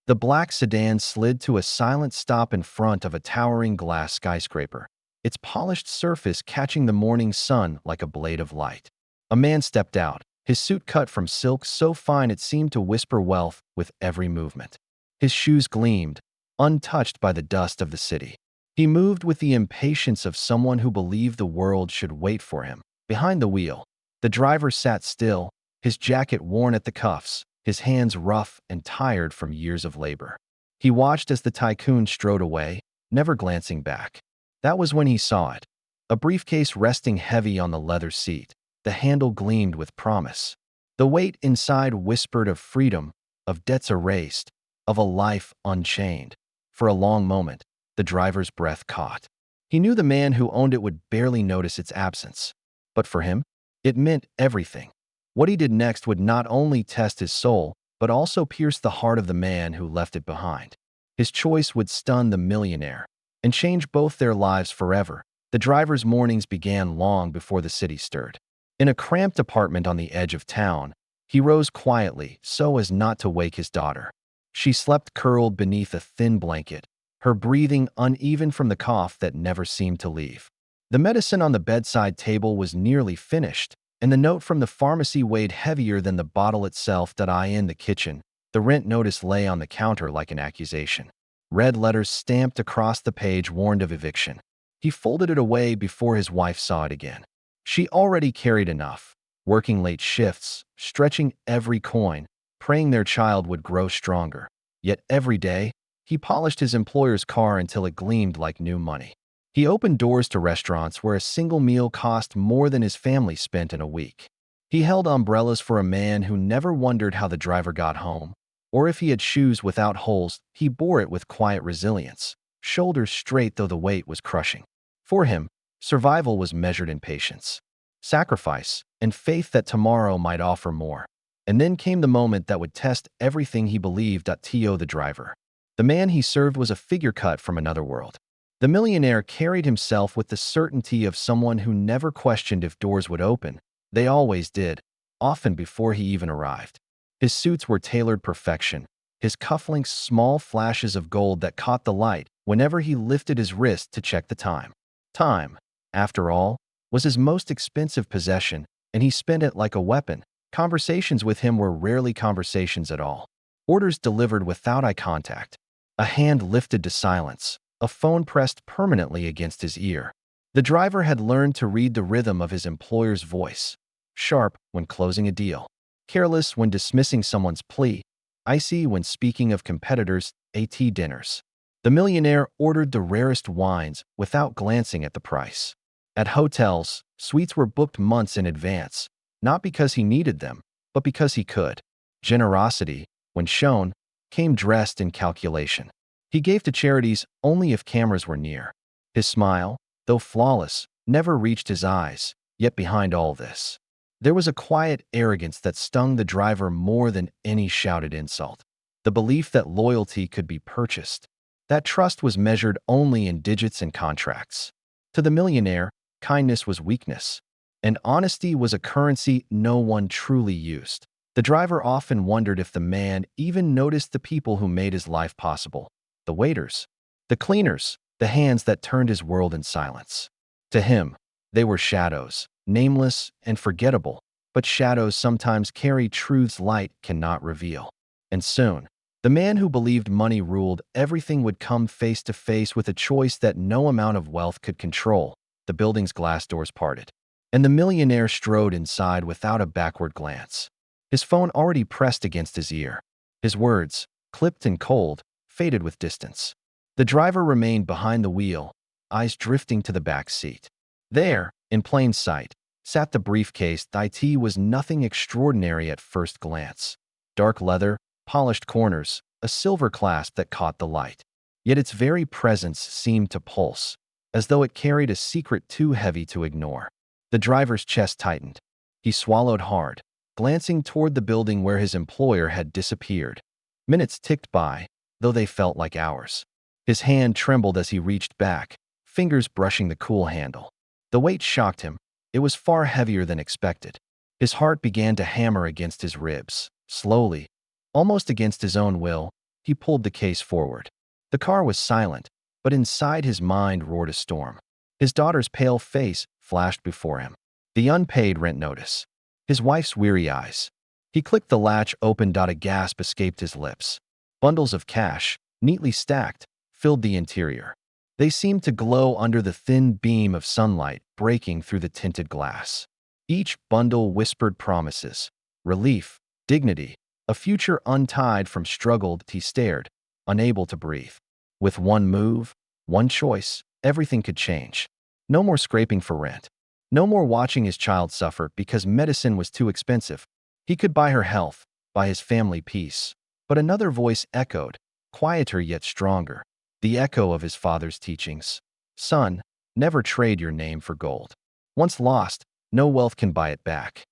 The black sedan slid to a silent stop in front of a towering glass skyscraper, its polished surface catching the morning sun like a blade of light. A man stepped out, his suit cut from silk so fine it seemed to whisper wealth with every movement. His shoes gleamed, untouched by the dust of the city. He moved with the impatience of someone who believed the world should wait for him. Behind the wheel, the driver sat still, his jacket worn at the cuffs, his hands rough and tired from years of labor. He watched as the tycoon strode away, never glancing back. That was when he saw it. A briefcase resting heavy on the leather seat. The handle gleamed with promise. The weight inside whispered of freedom, of debts erased, of a life unchained. For a long moment, the driver's breath caught. He knew the man who owned it would barely notice its absence. But for him, it meant everything. What he did next would not only test his soul, but also pierce the heart of the man who left it behind. His choice would stun the millionaire and change both their lives forever. The driver's mornings began long before the city stirred. In a cramped apartment on the edge of town, he rose quietly so as not to wake his daughter. She slept curled beneath a thin blanket, her breathing uneven from the cough that never seemed to leave. The medicine on the bedside table was nearly finished, and the note from the pharmacy weighed heavier than the bottle itself. In the kitchen, the rent notice lay on the counter like an accusation. Red letters stamped across the page warned of eviction. He folded it away before his wife saw it again. She already carried enough, working late shifts, stretching every coin, praying their child would grow stronger. Yet every day, he polished his employer's car until it gleamed like new money. He opened doors to restaurants where a single meal cost more than his family spent in a week. He held umbrellas for a man who never wondered how the driver got home, or if he had shoes without holes. He bore it with quiet resilience, shoulders straight though the weight was crushing. For him, survival was measured in patience, sacrifice, and faith that tomorrow might offer more. And then came the moment that would test everything he believed. The driver. The man he served was a figure cut from another world. The millionaire carried himself with the certainty of someone who never questioned if doors would open. They always did, often before he even arrived. His suits were tailored perfection, his cufflinks small flashes of gold that caught the light whenever he lifted his wrist to check the time. Time, after all, was his most expensive possession, and he spent it like a weapon. Conversations with him were rarely conversations at all. Orders delivered without eye contact. A hand lifted to silence, a phone pressed permanently against his ear. The driver had learned to read the rhythm of his employer's voice. Sharp when closing a deal, careless when dismissing someone's plea, icy when speaking of competitors' dinners. The millionaire ordered the rarest wines without glancing at the price. At hotels, suites were booked months in advance, not because he needed them, but because he could. Generosity, when shown, came dressed in calculation. He gave to charities only if cameras were near. His smile, though flawless, never reached his eyes. Yet behind all this, there was a quiet arrogance that stung the driver more than any shouted insult. The belief that loyalty could be purchased, that trust was measured only in digits and contracts. To the millionaire, kindness was weakness, and honesty was a currency no one truly used. The driver often wondered if the man even noticed the people who made his life possible. The waiters, the cleaners, the hands that turned his world in silence. To him, they were shadows, nameless and forgettable, but shadows sometimes carry truths light cannot reveal. And soon, the man who believed money ruled everything would come face to face with a choice that no amount of wealth could control. The building's glass doors parted, and the millionaire strode inside without a backward glance. His phone already pressed against his ear. His words, clipped and cold, faded with distance. The driver remained behind the wheel, eyes drifting to the back seat. There, in plain sight, sat the briefcase. It was nothing extraordinary at first glance. Dark leather, polished corners, a silver clasp that caught the light. Yet its very presence seemed to pulse, as though it carried a secret too heavy to ignore. The driver's chest tightened. He swallowed hard, glancing toward the building where his employer had disappeared. Minutes ticked by, though they felt like hours. His hand trembled as he reached back, fingers brushing the cool handle. The weight shocked him. It was far heavier than expected. His heart began to hammer against his ribs. Slowly, almost against his own will, He pulled the case forward. The car was silent, but inside his mind roared a storm. His daughter's pale face flashed before him. The unpaid rent notice. His wife's weary eyes. He clicked the latch open. A gasp escaped his lips. Bundles of cash, neatly stacked, filled the interior. They seemed to glow under the thin beam of sunlight breaking through the tinted glass. Each bundle whispered promises, relief, dignity, a future untied from struggle. He stared, unable to breathe. With one move, one choice, everything could change. No more scraping for rent. No more watching his child suffer because medicine was too expensive. He could buy her health, buy his family peace. But another voice echoed, quieter yet stronger, the echo of his father's teachings. Son, never trade your name for gold. Once lost, no wealth can buy it back.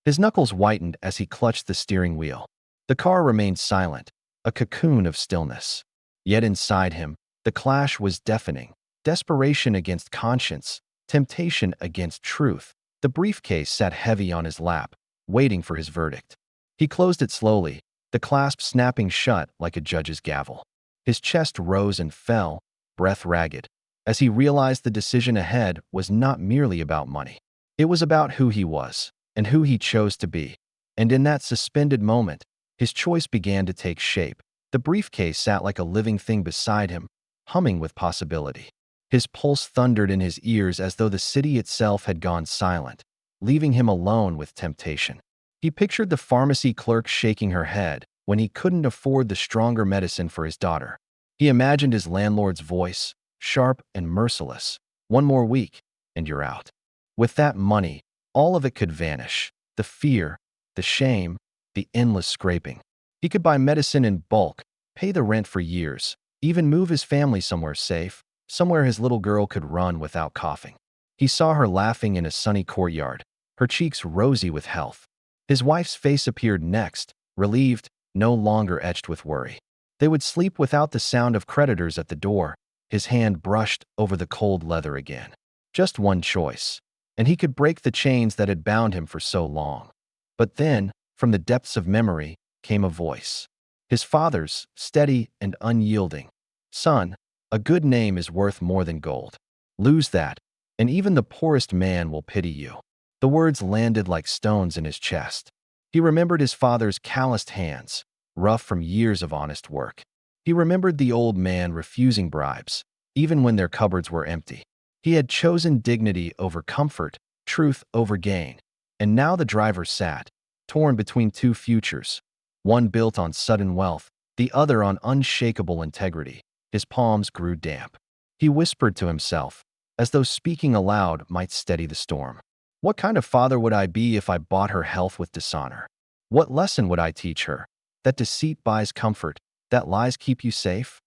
His knuckles whitened as he clutched the steering wheel. The car remained silent, a cocoon of stillness. Yet inside him, the clash was deafening. Desperation against conscience, temptation against truth. The briefcase sat heavy on his lap, waiting for his verdict. He closed it slowly, the clasp snapping shut like a judge's gavel. His chest rose and fell, breath ragged, as he realized the decision ahead was not merely about money. It was about who he was and who he chose to be. And in that suspended moment, his choice began to take shape. The briefcase sat like a living thing beside him, humming with possibility. His pulse thundered in his ears as though the city itself had gone silent, leaving him alone with temptation. He pictured the pharmacy clerk shaking her head when he couldn't afford the stronger medicine for his daughter. He imagined his landlord's voice, sharp and merciless. One more week, and you're out. With that money, all of it could vanish. The fear, the shame, the endless scraping. He could buy medicine in bulk, pay the rent for years, even move his family somewhere safe, somewhere his little girl could run without coughing. He saw her laughing in a sunny courtyard, her cheeks rosy with health. His wife's face appeared next, relieved, no longer etched with worry. They would sleep without the sound of creditors at the door. His hand brushed over the cold leather again. Just one choice, and he could break the chains that had bound him for so long. But then, from the depths of memory, came a voice. His father's, steady and unyielding. Son, a good name is worth more than gold. Lose that, and even the poorest man will pity you. The words landed like stones in his chest. He remembered his father's calloused hands, rough from years of honest work. He remembered the old man refusing bribes, even when their cupboards were empty. He had chosen dignity over comfort, truth over gain. And now the driver sat, torn between two futures, one built on sudden wealth, the other on unshakable integrity. His palms grew damp. He whispered to himself, as though speaking aloud might steady the storm. What kind of father would I be if I bought her health with dishonor? What lesson would I teach her? That deceit buys comfort, that lies keep you safe?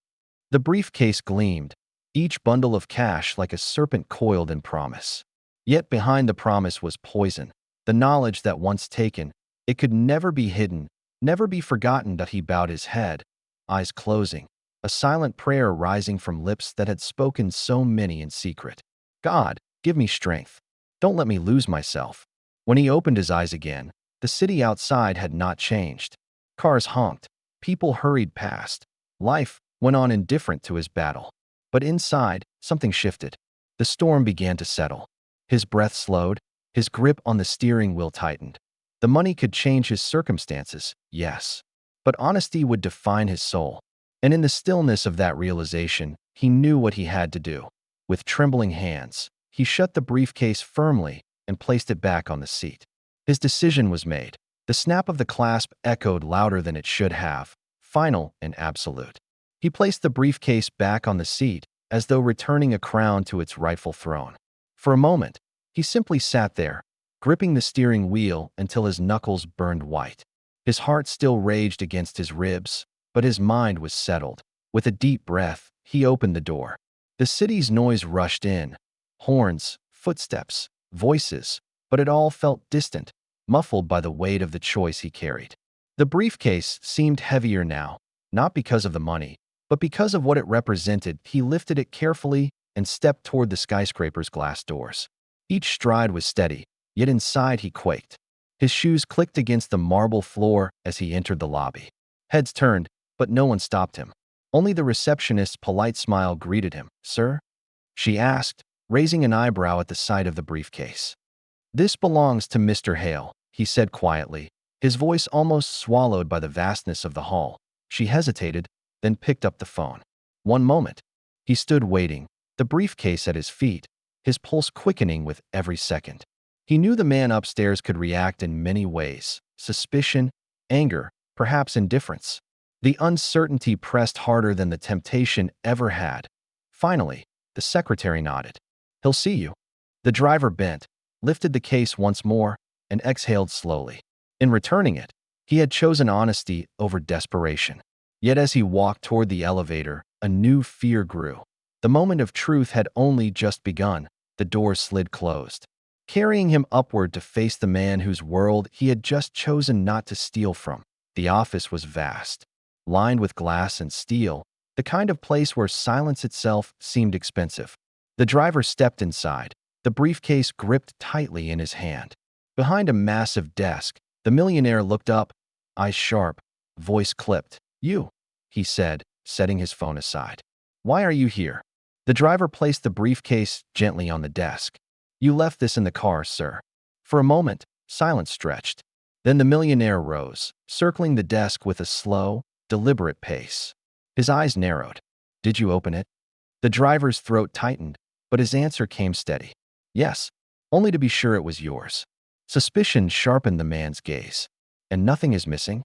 The briefcase gleamed, each bundle of cash like a serpent coiled in promise. Yet behind the promise was poison, the knowledge that once taken, it could never be hidden, never be forgotten. That he bowed his head, eyes closing, a silent prayer rising from lips that had spoken so many in secret. God, give me strength. Don't let me lose myself. When he opened his eyes again, the city outside had not changed. Cars honked, people hurried past. Life went on indifferent to his battle. But inside, something shifted. The storm began to settle. His breath slowed, his grip on the steering wheel tightened. The money could change his circumstances, yes, but honesty would define his soul. And in the stillness of that realization, he knew what he had to do. With trembling hands, he shut the briefcase firmly and placed it back on the seat. His decision was made. The snap of the clasp echoed louder than it should have, final and absolute. He placed the briefcase back on the seat, as though returning a crown to its rightful throne. For a moment, he simply sat there, gripping the steering wheel until his knuckles burned white. His heart still raged against his ribs, but his mind was settled. With a deep breath, he opened the door. The city's noise rushed in. Horns, footsteps, voices, but it all felt distant, muffled by the weight of the choice he carried. The briefcase seemed heavier now, not because of the money, but because of what it represented. He lifted it carefully and stepped toward the skyscraper's glass doors. Each stride was steady, yet inside he quaked. His shoes clicked against the marble floor as he entered the lobby. Heads turned, but no one stopped him. Only the receptionist's polite smile greeted him. "Sir?" she asked, raising an eyebrow at the sight of the briefcase. "This belongs to Mr. Hale," he said quietly, his voice almost swallowed by the vastness of the hall. She hesitated, then picked up the phone. One moment. He stood waiting, the briefcase at his feet, his pulse quickening with every second. He knew the man upstairs could react in many ways: suspicion, anger, perhaps indifference. The uncertainty pressed harder than the temptation ever had. Finally, the secretary nodded. "He'll see you." The driver bent, lifted the case once more, and exhaled slowly. In returning it, he had chosen honesty over desperation. Yet as he walked toward the elevator, a new fear grew. The moment of truth had only just begun. The door slid closed, carrying him upward to face the man whose world he had just chosen not to steal from. The office was vast, lined with glass and steel, the kind of place where silence itself seemed expensive. The driver stepped inside, the briefcase gripped tightly in his hand. Behind a massive desk, the millionaire looked up, eyes sharp, voice clipped. "You," he said, setting his phone aside. "Why are you here?" The driver placed the briefcase gently on the desk. "You left this in the car, sir." For a moment, silence stretched. Then the millionaire rose, circling the desk with a slow, deliberate pace. His eyes narrowed. "Did you open it?" The driver's throat tightened, but his answer came steady. "Yes, only to be sure it was yours." Suspicion sharpened the man's gaze. "And nothing is missing?"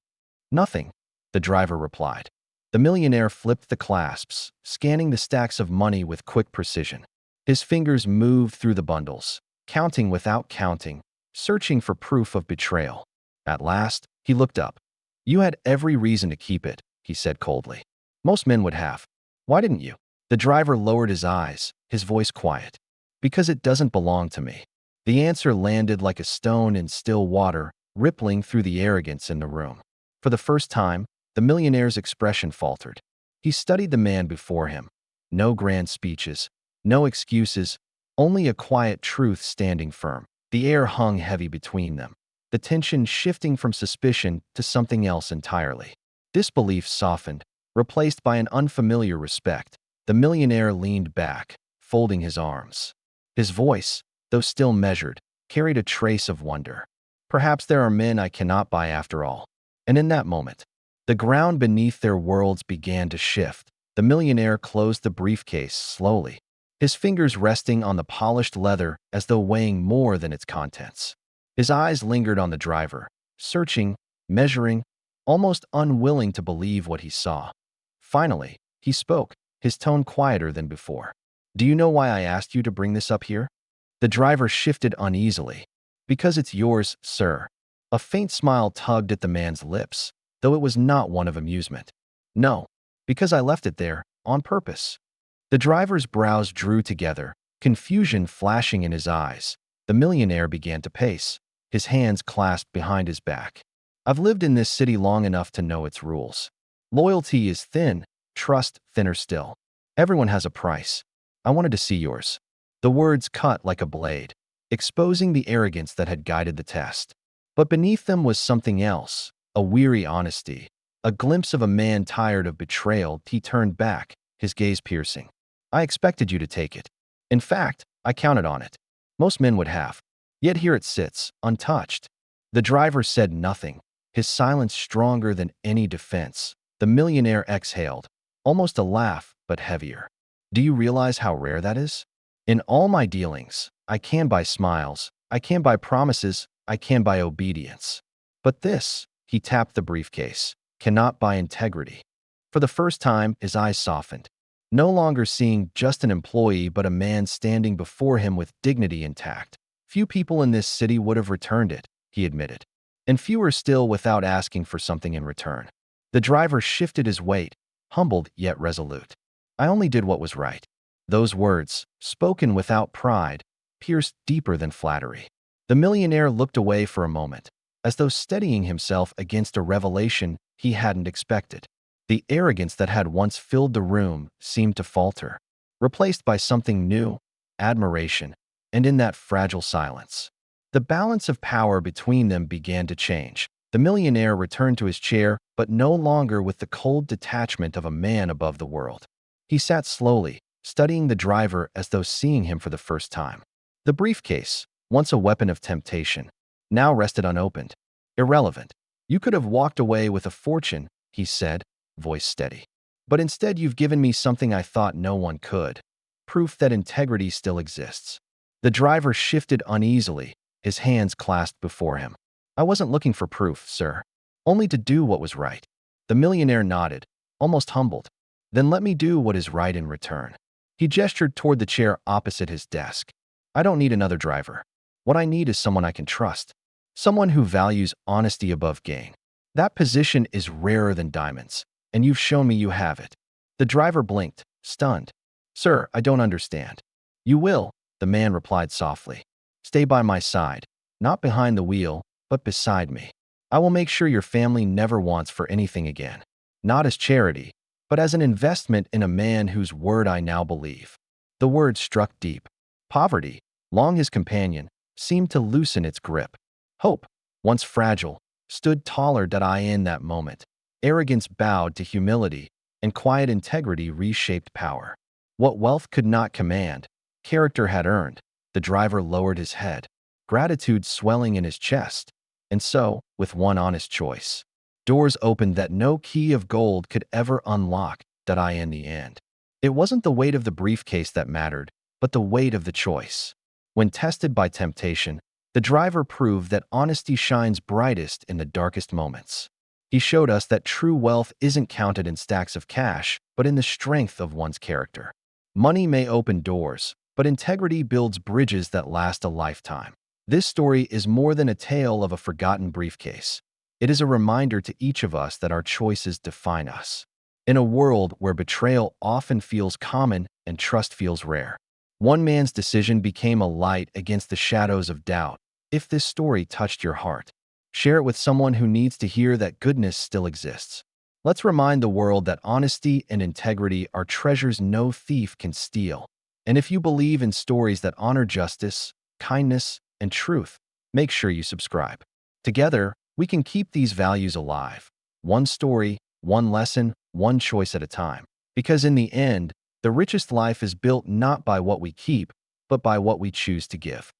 "Nothing," the driver replied. The millionaire flipped the clasps, scanning the stacks of money with quick precision. His fingers moved through the bundles, counting without counting, searching for proof of betrayal. At last, he looked up. "You had every reason to keep it," he said coldly. "Most men would have. Why didn't you?" The driver lowered his eyes, his voice quiet. "Because it doesn't belong to me." The answer landed like a stone in still water, rippling through the arrogance in the room. For the first time, the millionaire's expression faltered. He studied the man before him. No grand speeches, no excuses, only a quiet truth standing firm. The air hung heavy between them, the tension shifting from suspicion to something else entirely. Disbelief softened, replaced by an unfamiliar respect. The millionaire leaned back, folding his arms. His voice, though still measured, carried a trace of wonder. "Perhaps there are men I cannot buy after all." And in that moment, the ground beneath their worlds began to shift. The millionaire closed the briefcase slowly, his fingers resting on the polished leather as though weighing more than its contents. His eyes lingered on the driver, searching, measuring, almost unwilling to believe what he saw. Finally, he spoke, his tone quieter than before. "Do you know why I asked you to bring this up here?" The driver shifted uneasily. "Because it's yours, sir." A faint smile tugged at the man's lips, though it was not one of amusement. "No, because I left it there, on purpose." The driver's brows drew together, confusion flashing in his eyes. The millionaire began to pace, his hands clasped behind his back. "I've lived in this city long enough to know its rules. Loyalty is thin, trust thinner still. Everyone has a price. I wanted to see yours." The words cut like a blade, exposing the arrogance that had guided the test. But beneath them was something else, a weary honesty, a glimpse of a man tired of betrayal. He turned back, his gaze piercing. "I expected you to take it. In fact, I counted on it. Most men would have. Yet here it sits, untouched." The driver said nothing, his silence stronger than any defense. The millionaire exhaled, almost a laugh, but heavier. "Do you realize how rare that is? In all my dealings, I can buy smiles, I can buy promises, I can buy obedience. But this," he tapped the briefcase, "cannot buy integrity." For the first time, his eyes softened, no longer seeing just an employee but a man standing before him with dignity intact. "Few people in this city would have returned it," he admitted, "and fewer still without asking for something in return." The driver shifted his weight, humbled yet resolute. "I only did what was right." Those words, spoken without pride, pierced deeper than flattery. The millionaire looked away for a moment, as though steadying himself against a revelation he hadn't expected. The arrogance that had once filled the room seemed to falter, replaced by something new, admiration, and in that fragile silence, the balance of power between them began to change. The millionaire returned to his chair, but no longer with the cold detachment of a man above the world. He sat slowly, studying the driver as though seeing him for the first time. The briefcase, once a weapon of temptation, now rested unopened. Irrelevant. You could have walked away with a fortune, he said, voice steady. But instead you've given me something I thought no one could. Proof that integrity still exists. The driver shifted uneasily, his hands clasped before him. I wasn't looking for proof, sir. Only to do what was right. The millionaire nodded, almost humbled. Then let me do what is right in return. He gestured toward the chair opposite his desk. I don't need another driver. What I need is someone I can trust. Someone who values honesty above gain. That position is rarer than diamonds, and you've shown me you have it. The driver blinked, stunned. Sir, I don't understand. You will, the man replied softly. Stay by my side, not behind the wheel, but beside me. I will make sure your family never wants for anything again. Not as charity, but as an investment in a man whose word I now believe. The word struck deep. Poverty, long his companion, seemed to loosen its grip. Hope, once fragile, stood taller in that moment. Arrogance bowed to humility, and quiet integrity reshaped power. What wealth could not command, character had earned. The driver lowered his head, gratitude swelling in his chest. And so, with one honest choice, doors opened that no key of gold could ever unlock, in the end. It wasn't the weight of the briefcase that mattered, but the weight of the choice. When tested by temptation, the driver proved that honesty shines brightest in the darkest moments. He showed us that true wealth isn't counted in stacks of cash, but in the strength of one's character. Money may open doors, but integrity builds bridges that last a lifetime. This story is more than a tale of a forgotten briefcase. It is a reminder to each of us that our choices define us. In a world where betrayal often feels common and trust feels rare, one man's decision became a light against the shadows of doubt. If this story touched your heart, share it with someone who needs to hear that goodness still exists. Let's remind the world that honesty and integrity are treasures no thief can steal. And if you believe in stories that honor justice, kindness, and truth, make sure you subscribe. Together, we can keep these values alive. One story, one lesson, one choice at a time. Because in the end, the richest life is built not by what we keep, but by what we choose to give.